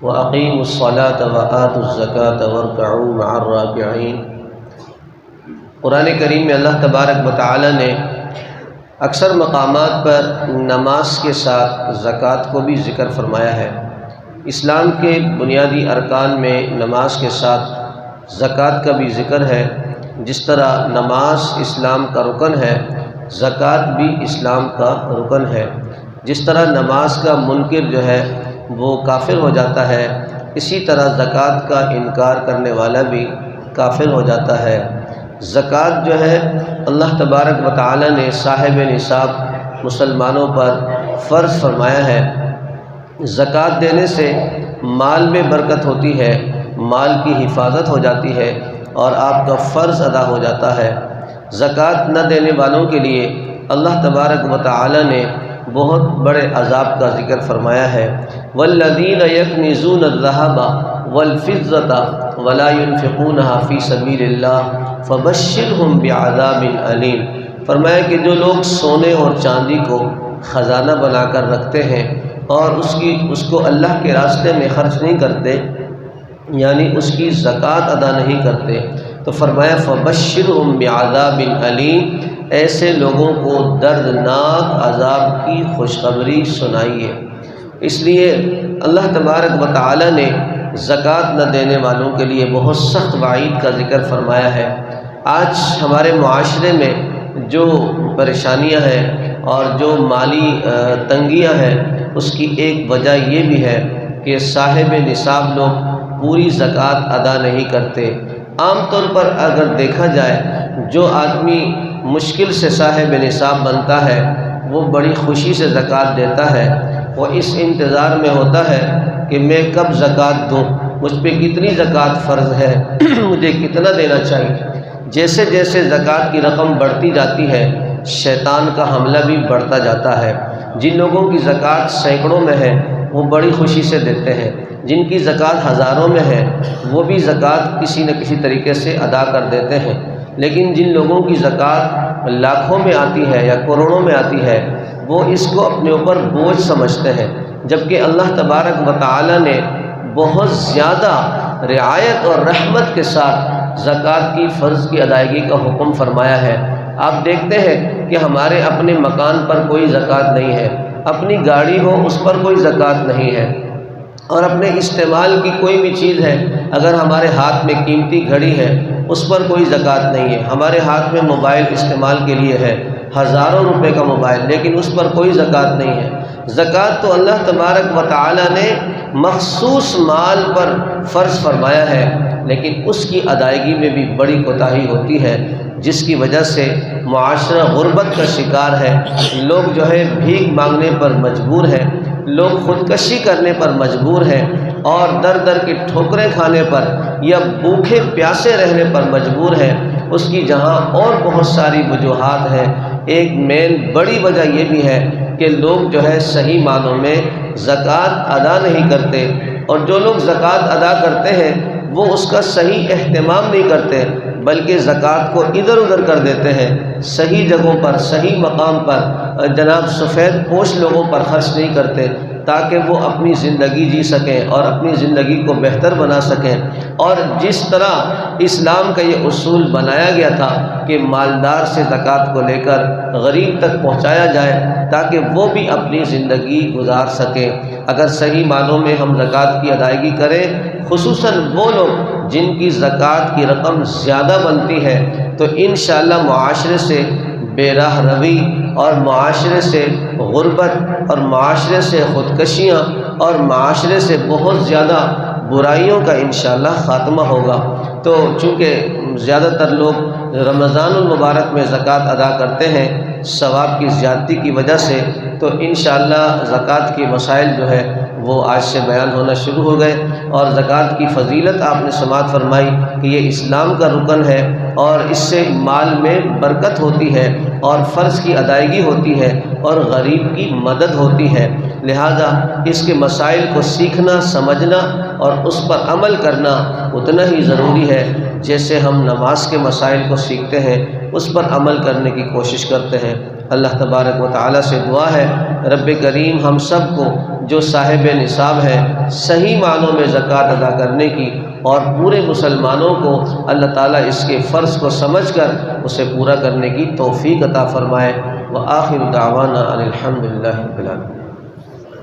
وَأَقِيمُوا الصَّلَاةَ وَآتُوا الزَّكَاةَ وَارْكَعُوا مَعَ الرَّاكِعِينَ۔ قرآن کریم میں اللہ تبارک و تعالی نے اکثر مقامات پر نماز کے ساتھ زکوٰۃ کو بھی ذکر فرمایا ہے۔ اسلام کے بنیادی ارکان میں نماز کے ساتھ زکوٰۃ کا بھی ذکر ہے۔ جس طرح نماز اسلام کا رکن ہے، زکوٰۃ بھی اسلام کا رکن ہے۔ جس طرح نماز کا منکر جو ہے وہ کافر ہو جاتا ہے، اسی طرح زکوٰۃ کا انکار کرنے والا بھی کافر ہو جاتا ہے۔ زکوٰۃ جو ہے اللہ تبارک و تعالی نے صاحب نصاب مسلمانوں پر فرض فرمایا ہے۔ زکوٰۃ دینے سے مال میں برکت ہوتی ہے، مال کی حفاظت ہو جاتی ہے اور آپ کا فرض ادا ہو جاتا ہے۔ زکوٰۃ نہ دینے والوں کے لیے اللہ تبارک و تعالی نے بہت بڑے عذاب کا ذکر فرمایا ہے۔ والذین یکنزون الذھب والفضة ولا ينفقونها فی سبیل اللہ فبشرہم بعذاب علیم۔ فرمایا کہ جو لوگ سونے اور چاندی کو خزانہ بنا کر رکھتے ہیں اور اس کو اللہ کے راستے میں خرچ نہیں کرتے، یعنی اس کی زکوٰۃ ادا نہیں کرتے، تو فرمایا فبشرہم بعذاب علیم، ایسے لوگوں کو دردناک عذاب کی خوشخبری سنائیے۔ اس لیے اللہ تبارک و تعالی نے زکوٰۃ نہ دینے والوں کے لیے بہت سخت وعید کا ذکر فرمایا ہے۔ آج ہمارے معاشرے میں جو پریشانیاں ہیں اور جو مالی تنگیاں ہیں، اس کی ایک وجہ یہ بھی ہے کہ صاحب نصاب لوگ پوری زکوٰۃ ادا نہیں کرتے۔ عام طور پر اگر دیکھا جائے، جو آدمی مشکل سے صاحب نصاب بنتا ہے وہ بڑی خوشی سے زکوٰۃ دیتا ہے۔ وہ اس انتظار میں ہوتا ہے کہ میں کب زکوٰۃ دوں، مجھ پہ کتنی زکوٰۃ فرض ہے، مجھے کتنا دینا چاہیے۔ جیسے جیسے زکوٰۃ کی رقم بڑھتی جاتی ہے، شیطان کا حملہ بھی بڑھتا جاتا ہے۔ جن لوگوں کی زکوٰۃ سینکڑوں میں ہے وہ بڑی خوشی سے دیتے ہیں، جن کی زکوٰۃ ہزاروں میں ہے وہ بھی زکوٰۃ کسی نہ کسی طریقے سے ادا کر دیتے ہیں۔ لیکن جن لوگوں کی زکوٰۃ لاکھوں میں آتی ہے یا کروڑوں میں آتی ہے، وہ اس کو اپنے اوپر بوجھ سمجھتے ہیں، جبکہ اللہ تبارک و تعالی نے بہت زیادہ رعایت اور رحمت کے ساتھ زکوٰۃ کی فرض کی ادائیگی کا حکم فرمایا ہے۔ آپ دیکھتے ہیں کہ ہمارے اپنے مکان پر کوئی زکوٰۃ نہیں ہے، اپنی گاڑی ہو اس پر کوئی زکوٰۃ نہیں ہے، اور اپنے استعمال کی کوئی بھی چیز ہے، اگر ہمارے ہاتھ میں قیمتی گھڑی ہے اس پر کوئی زکوٰۃ نہیں ہے۔ ہمارے ہاتھ میں موبائل استعمال کے لیے ہے، ہزاروں روپے کا موبائل، لیکن اس پر کوئی زکوٰۃ نہیں ہے۔ زکوٰۃ تو اللہ تبارک و تعالی نے مخصوص مال پر فرض فرمایا ہے، لیکن اس کی ادائیگی میں بھی بڑی کوتاہی ہوتی ہے، جس کی وجہ سے معاشرہ غربت کا شکار ہے۔ لوگ جو ہے بھیک مانگنے پر مجبور ہیں، لوگ خودکشی کرنے پر مجبور ہیں، اور در در کے ٹھوکریں کھانے پر یا بھوکے پیاسے رہنے پر مجبور ہیں۔ اس کی جہاں اور بہت ساری وجوہات ہیں، ایک مین بڑی وجہ یہ بھی ہے کہ لوگ جو ہے صحیح معنوں میں زکوٰۃ ادا نہیں کرتے، اور جو لوگ زکوٰۃ ادا کرتے ہیں وہ اس کا صحیح اہتمام نہیں کرتے، بلکہ زکوٰۃ کو ادھر ادھر کر دیتے ہیں، صحیح جگہوں پر، صحیح مقام پر، جناب سفید پوش لوگوں پر خرچ نہیں کرتے، تاکہ وہ اپنی زندگی جی سکیں اور اپنی زندگی کو بہتر بنا سکیں۔ اور جس طرح اسلام کا یہ اصول بنایا گیا تھا کہ مالدار سے زکوٰۃ کو لے کر غریب تک پہنچایا جائے تاکہ وہ بھی اپنی زندگی گزار سکیں۔ اگر صحیح معنوں میں ہم زکوٰۃ کی ادائیگی کریں، خصوصاً وہ لوگ جن کی زکوٰۃ کی رقم زیادہ بنتی ہے، تو انشاءاللہ معاشرے سے بے راہ روی اور معاشرے سے غربت اور معاشرے سے خودکشیاں اور معاشرے سے بہت زیادہ برائیوں کا انشاءاللہ خاتمہ ہوگا۔ تو چونکہ زیادہ تر لوگ رمضان المبارک میں زکوٰۃ ادا کرتے ہیں ثواب کی زیادتی کی وجہ سے، تو انشاءاللہ زکوٰۃ کے مسائل جو ہے وہ آج سے بیان ہونا شروع ہو گئے، اور زکوٰۃ کی فضیلت آپ نے سماعت فرمائی کہ یہ اسلام کا رکن ہے، اور اس سے مال میں برکت ہوتی ہے اور فرض کی ادائیگی ہوتی ہے اور غریب کی مدد ہوتی ہے۔ لہذا اس کے مسائل کو سیکھنا، سمجھنا اور اس پر عمل کرنا اتنا ہی ضروری ہے جیسے ہم نماز کے مسائل کو سیکھتے ہیں، اس پر عمل کرنے کی کوشش کرتے ہیں۔ اللہ تبارک و تعالیٰ سے دعا ہے رب کریم ہم سب کو جو صاحب نصاب ہے صحیح معنوں میں زکوٰۃ ادا کرنے کی، اور پورے مسلمانوں کو اللہ تعالیٰ اس کے فرض کو سمجھ کر اسے پورا کرنے کی توفیق عطا فرمائے۔ وآخر دعوانا ان الحمد للہ رب العالمین۔